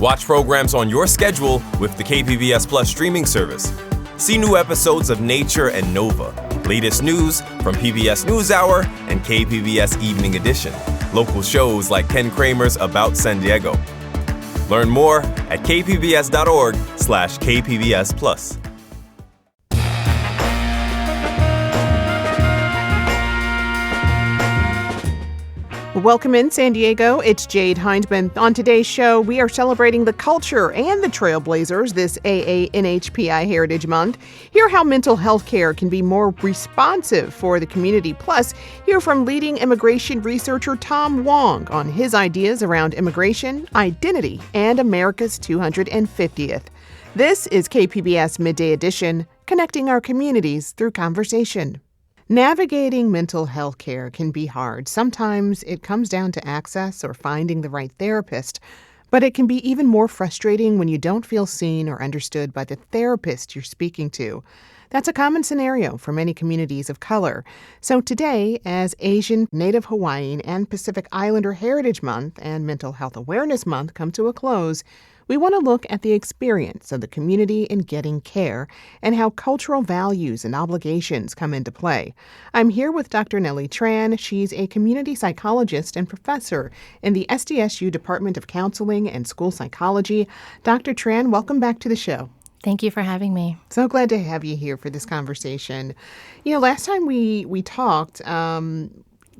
Watch programs on your schedule with the KPBS Plus streaming service. See new episodes of Nature and Nova, latest news from PBS NewsHour and KPBS Evening Edition, local shows like Ken Kramer's About San Diego. Learn more at kpbs.org/KPBS Plus. Welcome in, San Diego. It's Jade Hindmon. On today's show, we are celebrating the culture and the trailblazers this AANHPI Heritage Month. Hear how mental health care can be more responsive for the community. Plus, hear from leading immigration researcher Tom Wong on his ideas around immigration, identity, and America's 250th. This is KPBS Midday Edition, connecting our communities through conversation. Navigating mental health care can be hard. Sometimes it comes down to access or finding the right therapist, but it can be even more frustrating when you don't feel seen or understood by the therapist you're speaking to. That's a common scenario for many communities of color. So today, as Asian, Native Hawaiian, and Pacific Islander Heritage Month and Mental Health Awareness Month come to a close, we want to look at the experience of the community in getting care and how cultural values and obligations come into play. I'm here with Dr. Nellie Tran. She's a community psychologist and professor in the SDSU Department of Counseling and School Psychology. Dr. Tran, welcome back to the show. Thank you for having me. So glad to have you here for this conversation. Last time we talked,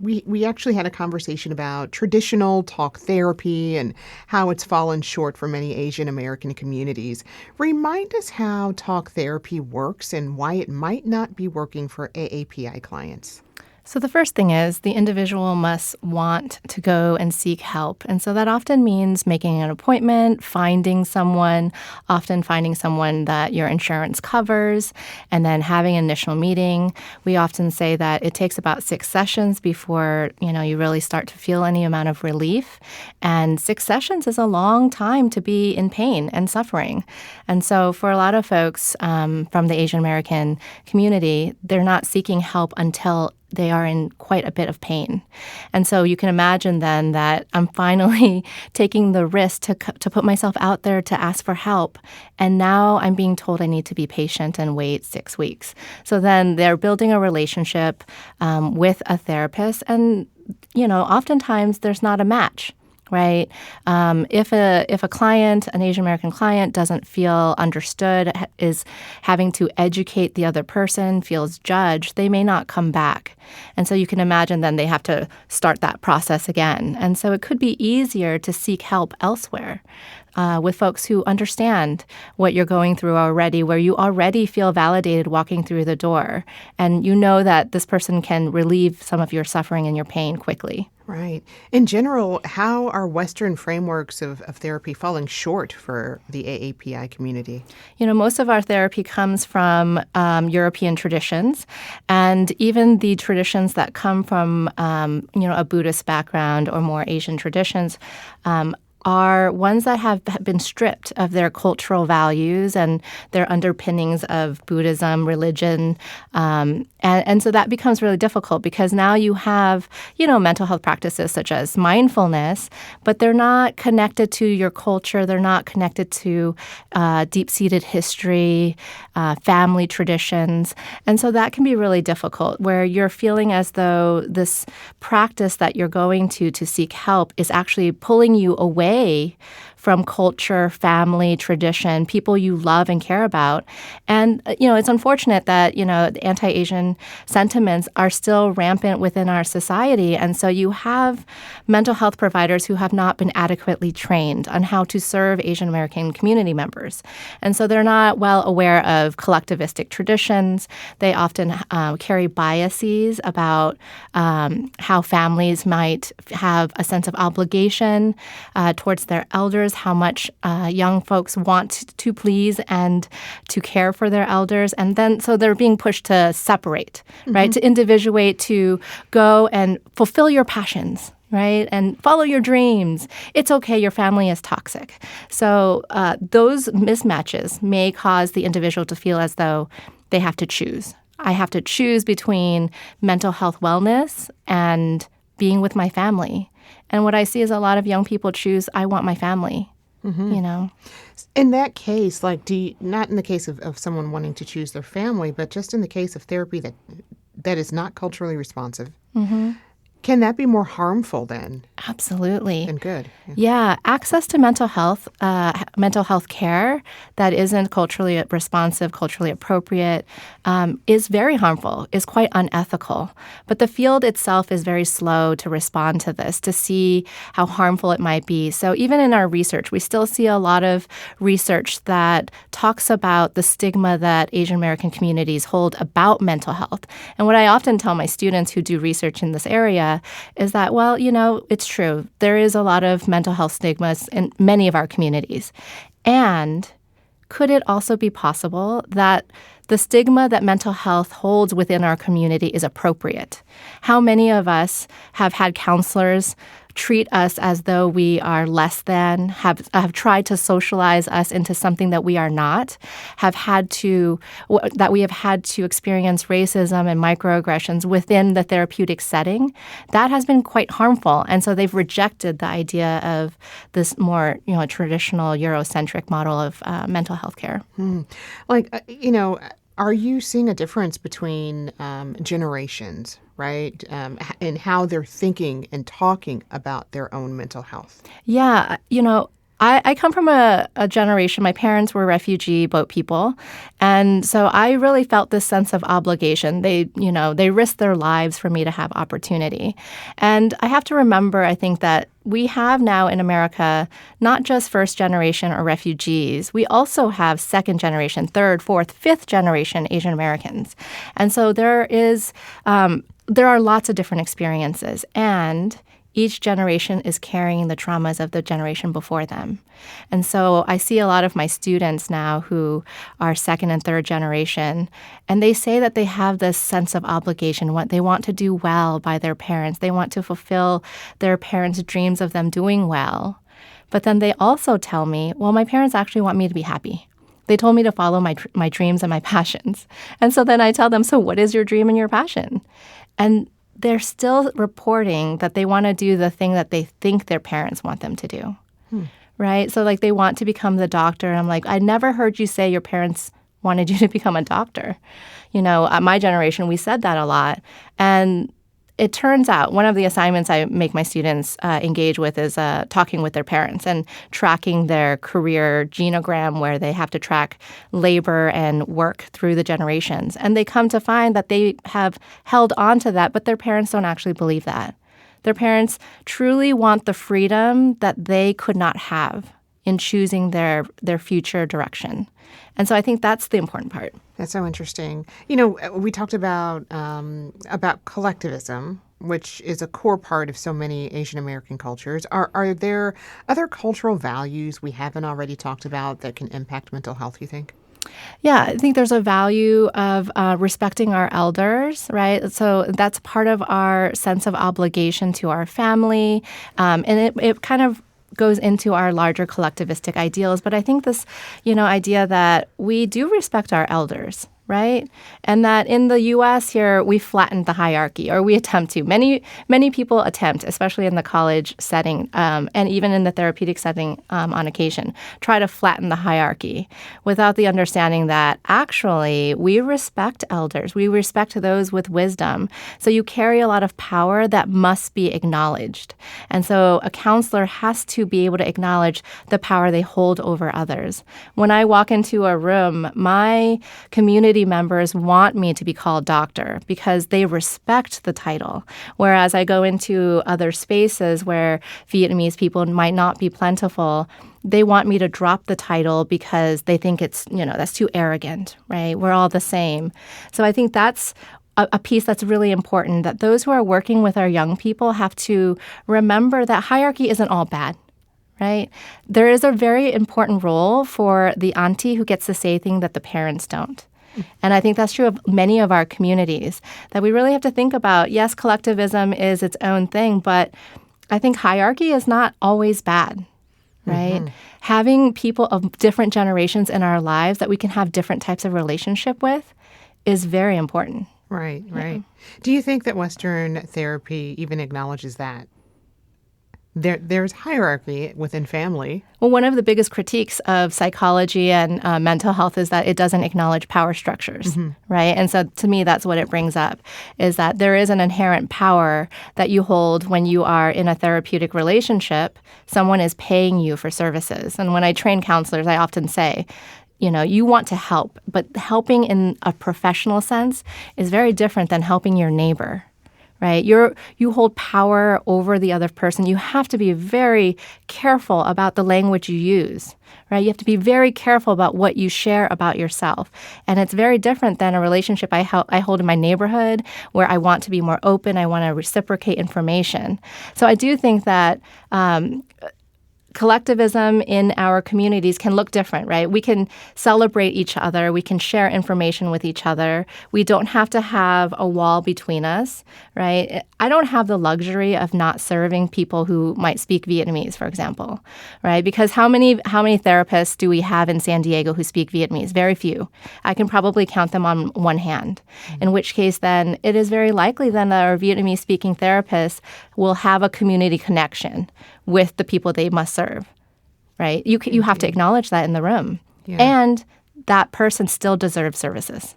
we actually had a conversation about traditional talk therapy and how it's fallen short for many Asian American communities. Remind us how talk therapy works and why it might not be working for AAPI clients. So the first thing is the individual must want to go and seek help. And so that often means making an appointment, finding someone that your insurance covers, and then having an initial meeting. We often say that it takes about 6 sessions before, you really start to feel any amount of relief. And 6 sessions is a long time to be in pain and suffering. And so for a lot of folks from the Asian American community, they're not seeking help until they are in quite a bit of pain. And so you can imagine then that I'm finally taking the risk to put myself out there to ask for help. And now I'm being told I need to be patient and wait 6 weeks. So then they're building a relationship with a therapist. And, oftentimes there's not a match. Right? If a client, an Asian American client, doesn't feel understood, is having to educate the other person, feels judged, they may not come back. And so you can imagine then they have to start that process again. And so it could be easier to seek help elsewhere. With folks who understand what you're going through already, where you already feel validated walking through the door, and you know that this person can relieve some of your suffering and your pain quickly. Right. In general, how are Western frameworks of therapy falling short for the AAPI community? Most of our therapy comes from European traditions, and even the traditions that come from, a Buddhist background or more Asian traditions are ones that have been stripped of their cultural values and their underpinnings of Buddhism, religion. And so that becomes really difficult because now you have, mental health practices such as mindfulness, but they're not connected to your culture. They're not connected to deep-seated history, family traditions. And so that can be really difficult where you're feeling as though this practice that you're going to seek help is actually pulling you away from culture, family, tradition, people you love and care about. And, it's unfortunate that, the anti-Asian sentiments are still rampant within our society. And so you have mental health providers who have not been adequately trained on how to serve Asian American community members. And so they're not well aware of collectivistic traditions. They often carry biases about how families might have a sense of obligation towards their elders, how much young folks want to please and to care for their elders. And then so they're being pushed to separate, right, to individuate, to go and fulfill your passions, right, and follow your dreams. It's okay, your family is toxic. So those mismatches may cause the individual to feel as though they have to choose. I have to choose between mental health wellness and being with my family. And what I see is a lot of young people choose, I want my family. you know? In that case, like, not in the case of someone wanting to choose their family, but just in the case of therapy that is not culturally responsive, can that be more harmful then Absolutely. than good? Yeah, access to mental health care that isn't culturally responsive, culturally appropriate, is very harmful, is quite unethical. But the field itself is very slow to respond to this, to see how harmful it might be. So even in our research, we still see a lot of research that talks about the stigma that Asian American communities hold about mental health. And what I often tell my students who do research in this area is that, well, you know, it's true. There is a lot of mental health stigmas in many of our communities. And could it also be possible that the stigma that mental health holds within our community is appropriate? How many of us have had counselors treat us as though we are less than, have tried to socialize us into something that we are not, that we have had to experience racism and microaggressions within the therapeutic setting? That has been quite harmful. And so they've rejected the idea of this more, traditional Eurocentric model of mental health care. Are you seeing a difference between generations, right, in how they're thinking and talking about their own mental health? Yeah, I come from a generation, my parents were refugee boat people, and so I really felt this sense of obligation. They risked their lives for me to have opportunity. And I have to remember, I think, that we have now in America not just first generation or refugees. We also have second generation, third, fourth, fifth generation Asian Americans. And so there are lots of different experiences, and each generation is carrying the traumas of the generation before them. And so I see a lot of my students now who are second and third generation, and they say that they have this sense of obligation. They want to do well by their parents. They want to fulfill their parents' dreams of them doing well. But then they also tell me, well, my parents actually want me to be happy. They told me to follow my dreams and my passions. And so then I tell them, so what is your dream and your passion? And they're still reporting that they want to do the thing that they think their parents want them to do, right? So, they want to become the doctor. And I'm like, I never heard you say your parents wanted you to become a doctor. At my generation, we said that a lot. And it turns out one of the assignments I make my students engage with is talking with their parents and tracking their career genogram, where they have to track labor and work through the generations. And they come to find that they have held on to that, but their parents don't actually believe that. Their parents truly want the freedom that they could not have in choosing their future direction. And so I think that's the important part. That's so interesting. We talked about collectivism, which is a core part of so many Asian American cultures. Are there other cultural values we haven't already talked about that can impact mental health, you think? Yeah, I think there's a value of respecting our elders, right? So that's part of our sense of obligation to our family. And it kind of goes into our larger collectivistic ideals. But I think this, idea that we do respect our elders, right? And that in the U.S. here, we flattened the hierarchy, or we attempt to. Many people attempt, especially in the college setting and even in the therapeutic setting on occasion, try to flatten the hierarchy without the understanding that actually we respect elders. We respect those with wisdom. So you carry a lot of power that must be acknowledged. And so a counselor has to be able to acknowledge the power they hold over others. When I walk into a room, my community members want me to be called doctor because they respect the title. Whereas I go into other spaces where Vietnamese people might not be plentiful, they want me to drop the title because they think it's, that's too arrogant, right? We're all the same. So I think that's a piece that's really important, that those who are working with our young people have to remember that hierarchy isn't all bad. Right? There is a very important role for the auntie who gets to say things that the parents don't. And I think that's true of many of our communities, that we really have to think about, yes, collectivism is its own thing, but I think hierarchy is not always bad, right? Mm-hmm. Having people of different generations in our lives that we can have different types of relationship with is very important. Right. Do you think that Western therapy even acknowledges that? there's hierarchy within family. Well, one of the biggest critiques of psychology and mental health is that it doesn't acknowledge power structures, right? And so to me, that's what it brings up, is that there is an inherent power that you hold when you are in a therapeutic relationship. Someone is paying you for services. And when I train counselors, I often say, you want to help, but helping in a professional sense is very different than helping your neighbor. Right? You hold power over the other person. You have to be very careful about the language you use, right? You have to be very careful about what you share about yourself. And it's very different than a relationship I hold in my neighborhood where I want to be more open. I want to reciprocate information. So I do think that collectivism in our communities can look different, right? We can celebrate each other. We can share information with each other. We don't have to have a wall between us, right? I don't have the luxury of not serving people who might speak Vietnamese, for example, right? Because how many therapists do we have in San Diego who speak Vietnamese? Very few. I can probably count them on one hand, in which case then it is very likely then that our Vietnamese-speaking therapists will have a community connection with the people they must serve, right? You have to acknowledge that in the room. Yeah. And that person still deserves services.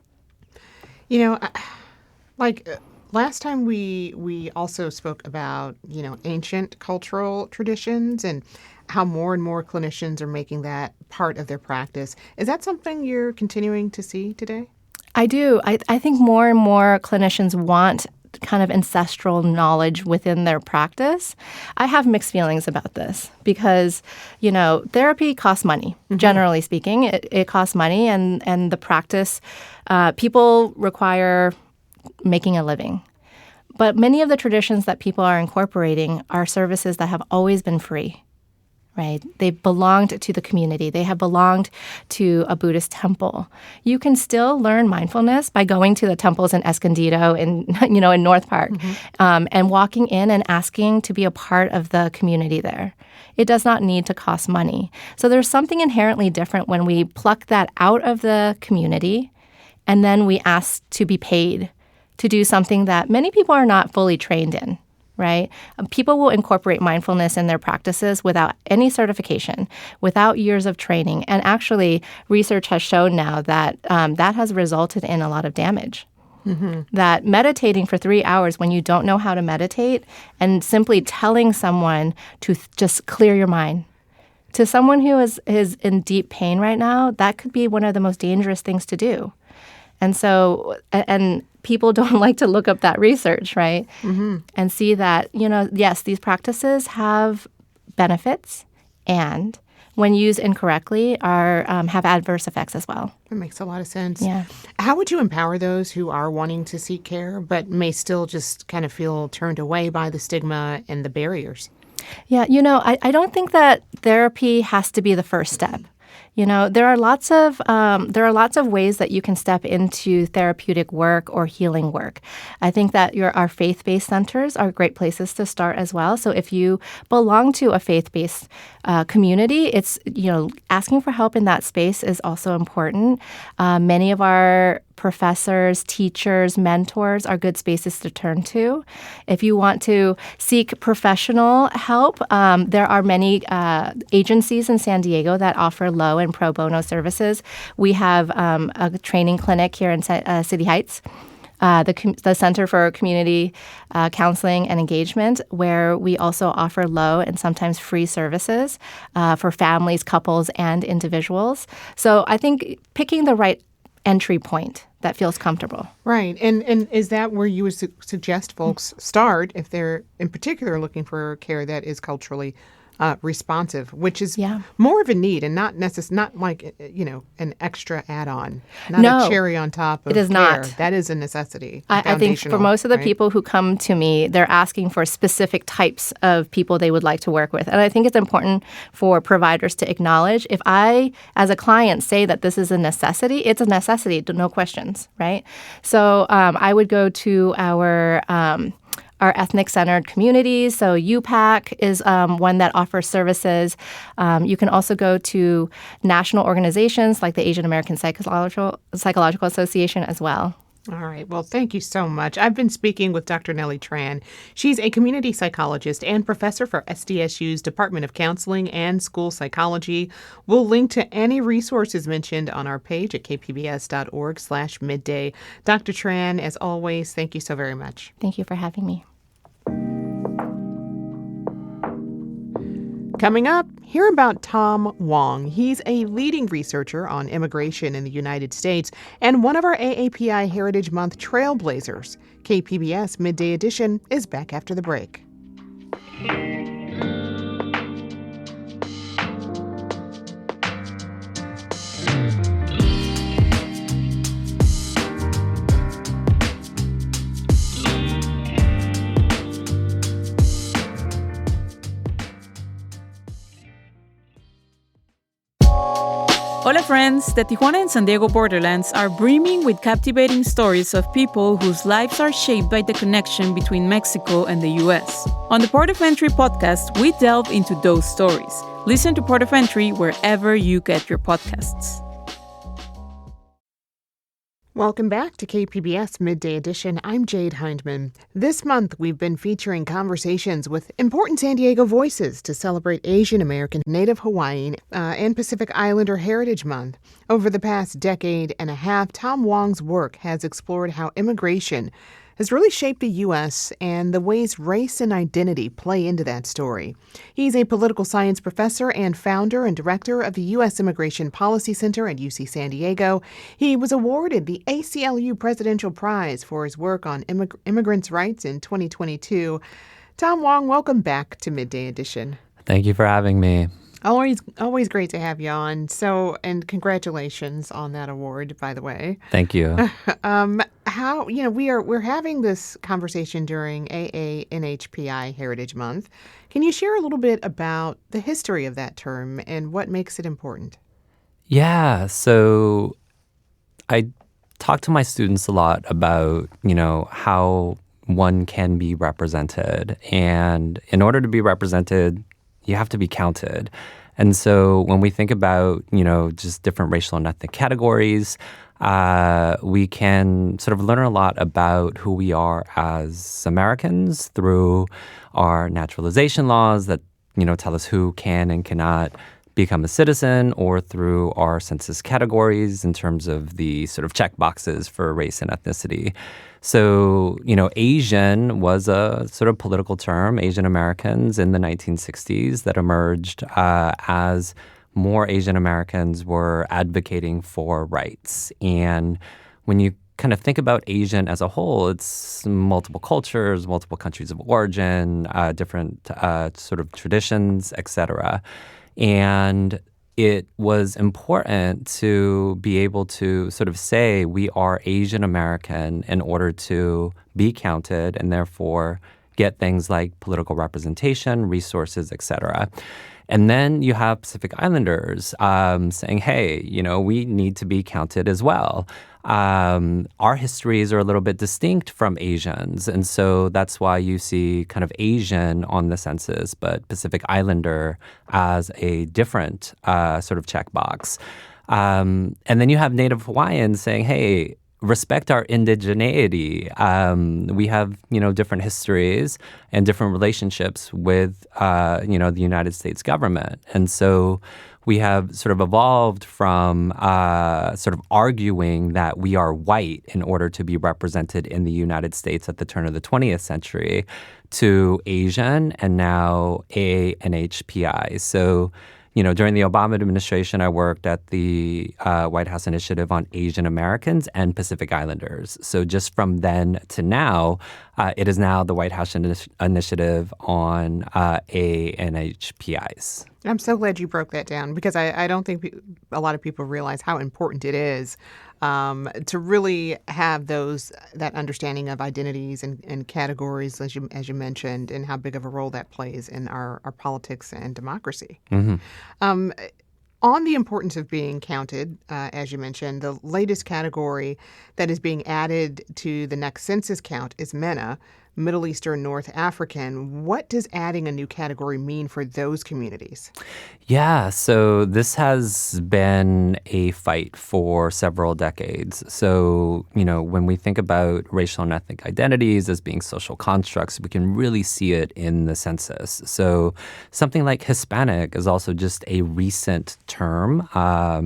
Last time we also spoke about, ancient cultural traditions and how more and more clinicians are making that part of their practice. Is that something you're continuing to see today? I do. I think more and more clinicians want kind of ancestral knowledge within their practice. I have mixed feelings about this because, therapy costs money. Generally speaking, it costs money, and the practice, people require making a living. But many of the traditions that people are incorporating are services that have always been free. Right? They've belonged to the community. They have belonged to a Buddhist temple. You can still learn mindfulness by going to the temples in Escondido and in North Park, and walking in and asking to be a part of the community there. It does not need to cost money. So there's something inherently different when we pluck that out of the community and then we ask to be paid to do something that many people are not fully trained in. Right? People will incorporate mindfulness in their practices without any certification, without years of training. And actually, research has shown now that that has resulted in a lot of damage. That meditating for 3 hours when you don't know how to meditate and simply telling someone to just clear your mind, to someone who is in deep pain right now, that could be one of the most dangerous things to do. And so, and people don't like to look up that research, right? And see that, yes, these practices have benefits and when used incorrectly have adverse effects as well. That makes a lot of sense. Yeah. How would you empower those who are wanting to seek care but may still just kind of feel turned away by the stigma and the barriers? Yeah, I don't think that therapy has to be the first step. There are lots of ways that you can step into therapeutic work or healing work. I think that our faith-based centers are great places to start as well. So if you belong to a faith-based community, it's asking for help in that space is also important. Many of our professors, teachers, mentors are good spaces to turn to. If you want to seek professional help, there are many agencies in San Diego that offer low and pro bono services. We have a training clinic here in City Heights, the Center for Community Counseling and Engagement, where we also offer low and sometimes free services for families, couples, and individuals. So I think picking the right entry point that feels comfortable. Right. And is that where you would suggest folks start if they're in particular looking for care that is culturally responsive, which is more of a need and not like, an extra add-on, not a cherry on top of it is care. not. That is a necessity. I think for most of the people who come to me, they're asking for specific types of people they would like to work with. And I think it's important for providers to acknowledge if I, as a client, say that this is a necessity, it's a necessity, no questions, right? So I would go to our ethnic-centered communities. So UPAC is one that offers services. You can also go to national organizations like the Asian American Psychological Association as well. All right. Well, thank you so much. I've been speaking with Dr. Nellie Tran. She's a community psychologist and professor for SDSU's Department of Counseling and School Psychology. We'll link to any resources mentioned on our page at kpbs.org/midday. Dr. Tran, as always, thank you so very much. Thank you for having me. Coming up, hear about Tom Wong. He's a leading researcher on immigration in the United States and one of our AAPI Heritage Month trailblazers. KPBS Midday Edition is back after the break. Hola friends, the Tijuana and San Diego borderlands are brimming with captivating stories of people whose lives are shaped by the connection between Mexico and the U.S. On the Port of Entry podcast, we delve into those stories. Listen to Port of Entry wherever you get your podcasts. Welcome back to KPBS Midday Edition. I'm Jade Hindmon. This month, we've been featuring conversations with important San Diego voices to celebrate Asian American, Native Hawaiian, and Pacific Islander Heritage Month. Over the past decade and a half, Tom Wong's work has explored how immigration has really shaped the U.S. and the ways race and identity play into that story. He's a political science professor and founder and director of the U.S. Immigration Policy Center at UC San Diego. He was awarded the ACLU Presidential Prize for his work on immigrants' rights in 2022. Tom Wong, welcome back to Midday Edition. Thank you for having me. Always great to have you on. So, and congratulations on that award, by the way. Thank you. We're having this conversation during AANHPI Heritage Month. Can you share a little bit about the history of that term and what makes it important? Yeah, so I talk to my students a lot about, how one can be represented. And in order to be represented, you have to be counted. And so when we think about, just different racial and ethnic categories, we can sort of learn a lot about who we are as Americans through our naturalization laws that, tell us who can and cannot become a citizen, or through our census categories in terms of the sort of check boxes for race and ethnicity. So, Asian was a sort of political term, Asian Americans in the 1960s that emerged as more Asian Americans were advocating for rights. And when you kind of think about Asian as a whole, it's multiple cultures, multiple countries of origin, different sort of traditions, et cetera. And it was important to be able to sort of say we are Asian American in order to be counted and therefore get things like political representation, resources, et cetera. And then you have Pacific Islanders saying, hey, we need to be counted as well. Our histories are a little bit distinct from Asians. And so that's why you see kind of Asian on the census, but Pacific Islander as a different sort of checkbox. And then you have Native Hawaiians saying, hey, respect our indigeneity. We have, different histories and different relationships with, the United States government. And so we have sort of evolved from sort of arguing that we are white in order to be represented in the United States at the turn of the 20th century to Asian and now AANHPI. So, during the Obama administration, I worked at the White House Initiative on Asian Americans and Pacific Islanders. So just from then to now, it is now the White House Initiative on AANHPIs. I'm so glad you broke that down because I don't think a lot of people realize how important it is to really have that understanding of identities and categories, as you mentioned, and how big of a role that plays in our politics and democracy. Mm-hmm. On the importance of being counted, as you mentioned, the latest category that is being added to the next census count is MENA, Middle Eastern, North African. What does adding a new category mean for those communities? Yeah, so this has been a fight for several decades. So, when we think about racial and ethnic identities as being social constructs, we can really see it in the census. So something like Hispanic is also just a recent term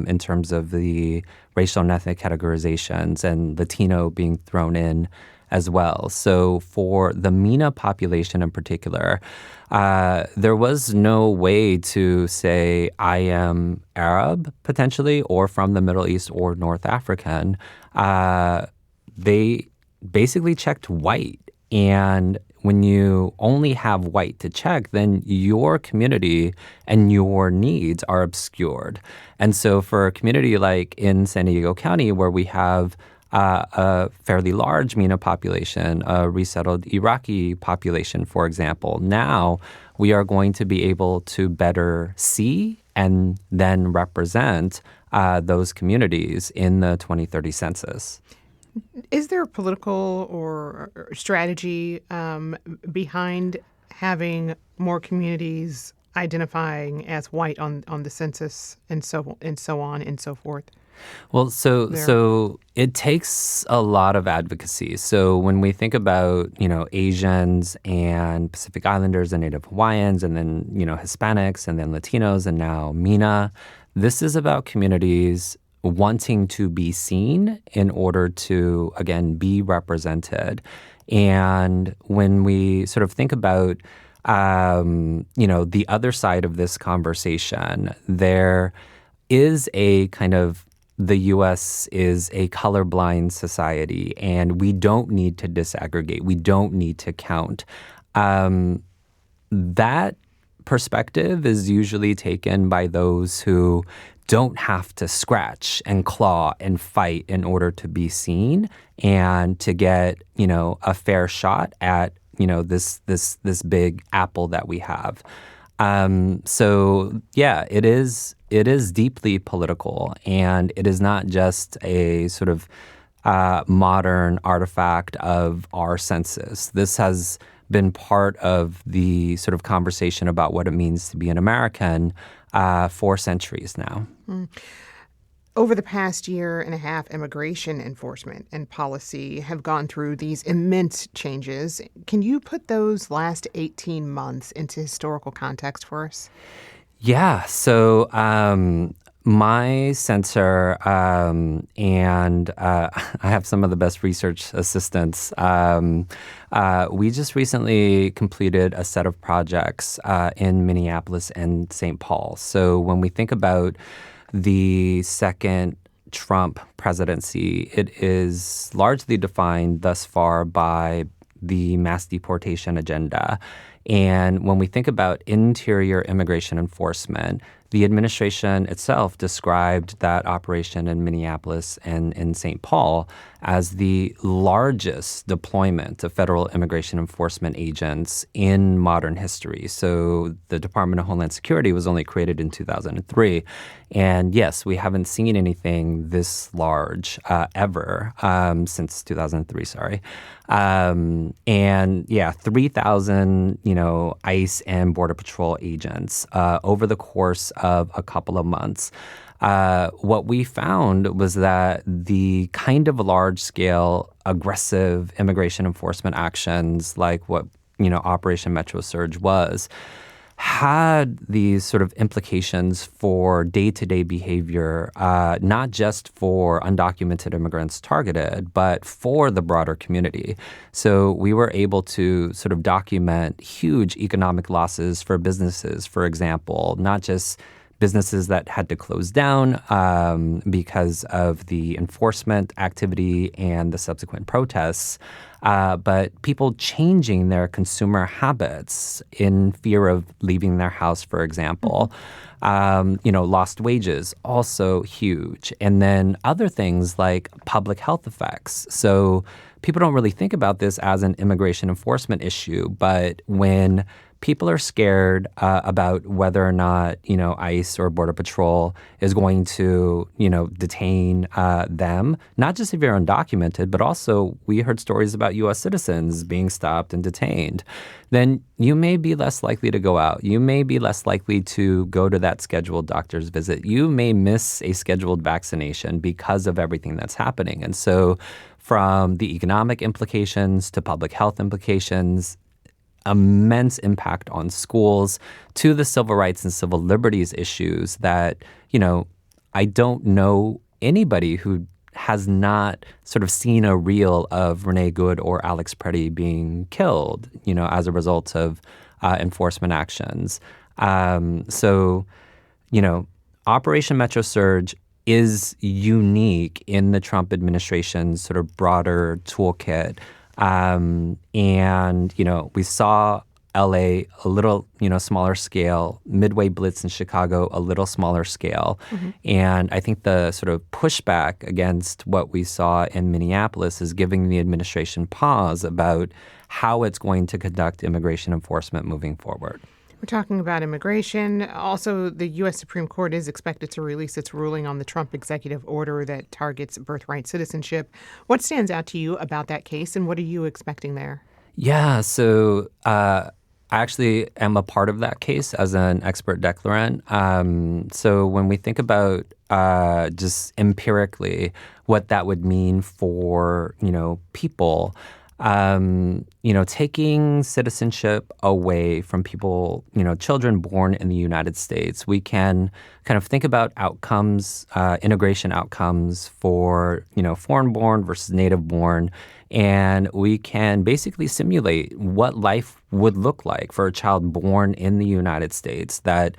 in terms of the racial and ethnic categorizations, and Latino being thrown in as well. So for the MENA population in particular, there was no way to say I am Arab potentially or from the Middle East or North African. They basically checked white. And when you only have white to check, then your community and your needs are obscured. And so for a community like in San Diego County, where we have a fairly large MENA population, a resettled Iraqi population, for example, now we are going to be able to better see and then represent those communities in the 2030 census. Is there a political or strategy behind having more communities identifying as white on the census and so on and so forth? Well, so it takes a lot of advocacy. So when we think about, Asians and Pacific Islanders and Native Hawaiians and then, Hispanics and then Latinos and now MENA, this is about communities wanting to be seen in order to, again, be represented. And when we sort of think about, the other side of this conversation, there is a kind of the U.S. is a colorblind society, and we don't need to disaggregate. We don't need to count. That perspective is usually taken by those who don't have to scratch and claw and fight in order to be seen and to get, a fair shot at, this big apple that we have. So yeah, it is deeply political, and it is not just a sort of modern artifact of our census. This has been part of the sort of conversation about what it means to be an American for centuries now. Over the past year and a half, immigration enforcement and policy have gone through these immense changes. Can you put those last 18 months into historical context for us? Yeah. So my censor and I have some of the best research assistants. We just recently completed a set of projects in Minneapolis and St. Paul. So when we think about the second Trump presidency, it is largely defined thus far by the mass deportation agenda. And when we think about interior immigration enforcement, the administration itself described that operation in Minneapolis and in St. Paul as the largest deployment of federal immigration enforcement agents in modern history. So the Department of Homeland Security was only created in 2003. And yes, we haven't seen anything this large ever since 2003, sorry. And yeah, 3,000, ICE and Border Patrol agents over the course of a couple of months. What we found was that the kind of large-scale, aggressive immigration enforcement actions like what, Operation Metro Surge was, had these sort of implications for day-to-day behavior, not just for undocumented immigrants targeted, but for the broader community. So we were able to sort of document huge economic losses for businesses, for example, not just businesses that had to close down because of the enforcement activity and the subsequent protests, but people changing their consumer habits in fear of leaving their house, for example. Lost wages, also huge. And then other things like public health effects. So people don't really think about this as an immigration enforcement issue, but when people are scared about whether or not, ICE or Border Patrol is going to, detain them, not just if you're undocumented, but also we heard stories about U.S. citizens being stopped and detained. Then you may be less likely to go out. You may be less likely to go to that scheduled doctor's visit. You may miss a scheduled vaccination because of everything that's happening. And so from the economic implications to public health implications, immense impact on schools, to the civil rights and civil liberties issues that, I don't know anybody who has not sort of seen a reel of Renee Good or Alex Preddy being killed, as a result of enforcement actions. So, Operation Metro Surge is unique in the Trump administration's sort of broader toolkit. And, we saw LA a little, smaller scale, Midway Blitz in Chicago a little smaller scale. Mm-hmm. And I think the sort of pushback against what we saw in Minneapolis is giving the administration pause about how it's going to conduct immigration enforcement moving forward. We're talking about immigration. Also, the U.S. Supreme Court is expected to release its ruling on the Trump executive order that targets birthright citizenship. What stands out to you about that case, and what are you expecting there? Yeah, so I actually am a part of that case as an expert declarant. So when we think about just empirically what that would mean for, people, taking citizenship away from people, children born in the United States, we can kind of think about outcomes, integration outcomes for, foreign-born versus native-born, and we can basically simulate what life would look like for a child born in the United States that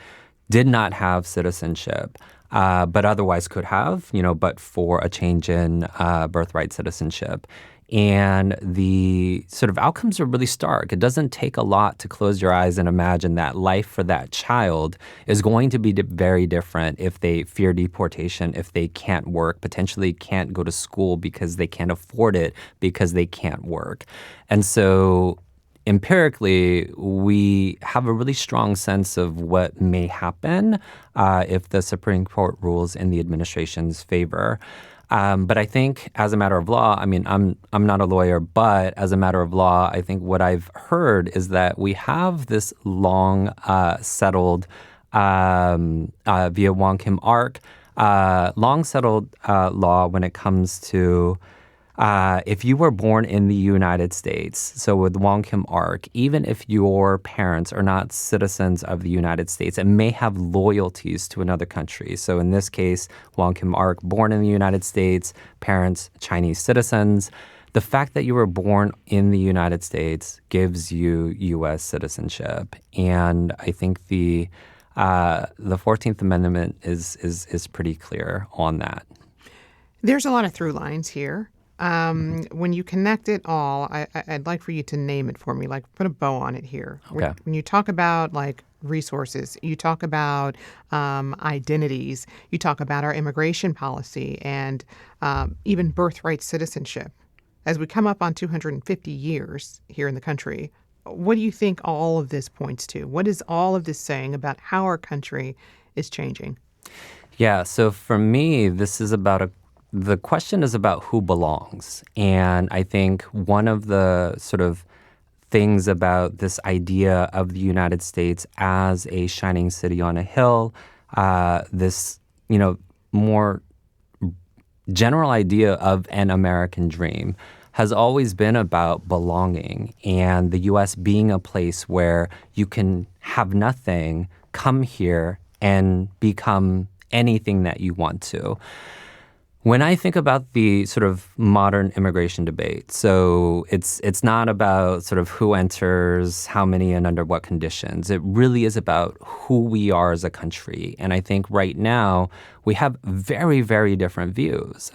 did not have citizenship, but otherwise could have, but for a change in birthright citizenship. And the sort of outcomes are really stark. It doesn't take a lot to close your eyes and imagine that life for that child is going to be very different if they fear deportation, if they can't work, potentially can't go to school because they can't afford it, because they can't work. And so empirically, we have a really strong sense of what may happen if the Supreme Court rules in the administration's favor. But I think as a matter of law, I'm not a lawyer, but as a matter of law, I think what I've heard is that we have this long settled via Wong Kim Ark, long settled law when it comes to if you were born in the United States, so with Wong Kim Ark, even if your parents are not citizens of the United States and may have loyalties to another country. So in this case, Wong Kim Ark, born in the United States, parents Chinese citizens. The fact that you were born in the United States gives you U.S. citizenship. And I think the 14th Amendment is pretty clear on that. There's a lot of through lines here. When you connect it all, I'd like for you to name it for me, like put a bow on it here. Okay. When you talk about like resources, you talk about identities, you talk about our immigration policy and even birthright citizenship. As we come up on 250 years here in the country, what do you think all of this points to? What is all of this saying about how our country is changing? Yeah, so for me, this is about the question is about who belongs. And I think one of the sort of things about this idea of the United States as a shining city on a hill, this, more general idea of an American dream has always been about belonging and the U.S. being a place where you can have nothing, come here, and become anything that you want to. When I think about the sort of modern immigration debate, so it's not about sort of who enters, how many, and under what conditions. It really is about who we are as a country. And I think right now we have very, very different views.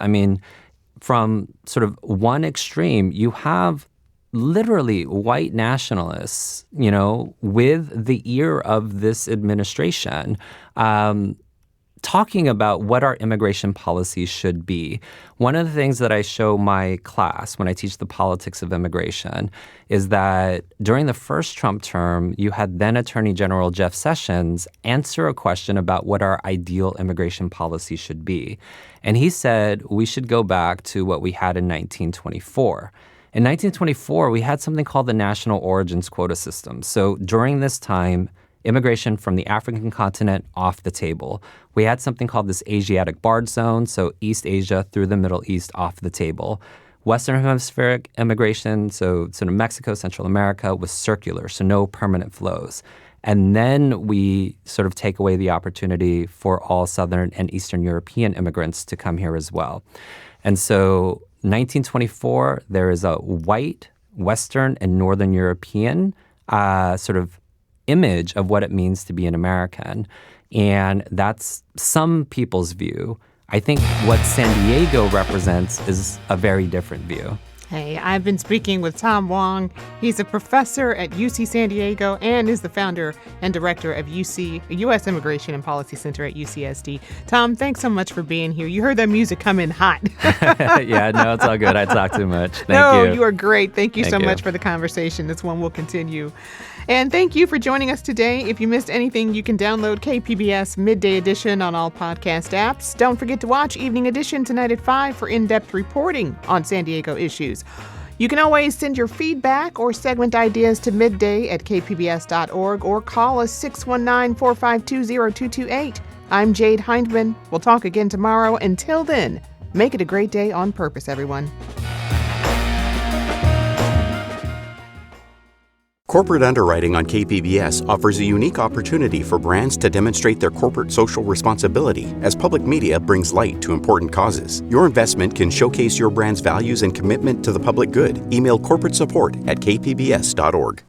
From sort of one extreme, you have literally white nationalists, with the ear of this administration, talking about what our immigration policies should be. One of the things that I show my class when I teach the politics of immigration is that during the first Trump term, you had then Attorney General Jeff Sessions answer a question about what our ideal immigration policy should be. And he said we should go back to what we had in 1924. In 1924, we had something called the National Origins Quota System. So during this time, immigration from the African continent off the table. We had something called this Asiatic Barred Zone, so East Asia through the Middle East off the table. Western Hemispheric immigration, so sort of Mexico, Central America, was circular, so no permanent flows. And then we sort of take away the opportunity for all Southern and Eastern European immigrants to come here as well. And so 1924, there is a white, Western, and Northern European sort of image of what it means to be an American. And that's some people's view. I think what San Diego represents is a very different view. Hey, I've been speaking with Tom Wong. He's a professor at UC San Diego and is the founder and director of U.S. Immigration and Policy Center at UCSD. Tom, thanks so much for being here. You heard that music come in hot. Yeah, no, it's all good. I talk too much. Thank you. No, you are great. Thank you Thank so you. much for the conversation. This one will continue. And thank you for joining us today. If you missed anything, you can download KPBS Midday Edition on all podcast apps. Don't forget to watch Evening Edition tonight at 5 for in-depth reporting on San Diego issues. You can always send your feedback or segment ideas to midday@kpbs.org or call us 619-452-0228. I'm Jade Hindmon. We'll talk again tomorrow. Until then, make it a great day on purpose, everyone. Corporate Underwriting on KPBS offers a unique opportunity for brands to demonstrate their corporate social responsibility as public media brings light to important causes. Your investment can showcase your brand's values and commitment to the public good. Email corporate support@kpbs.org.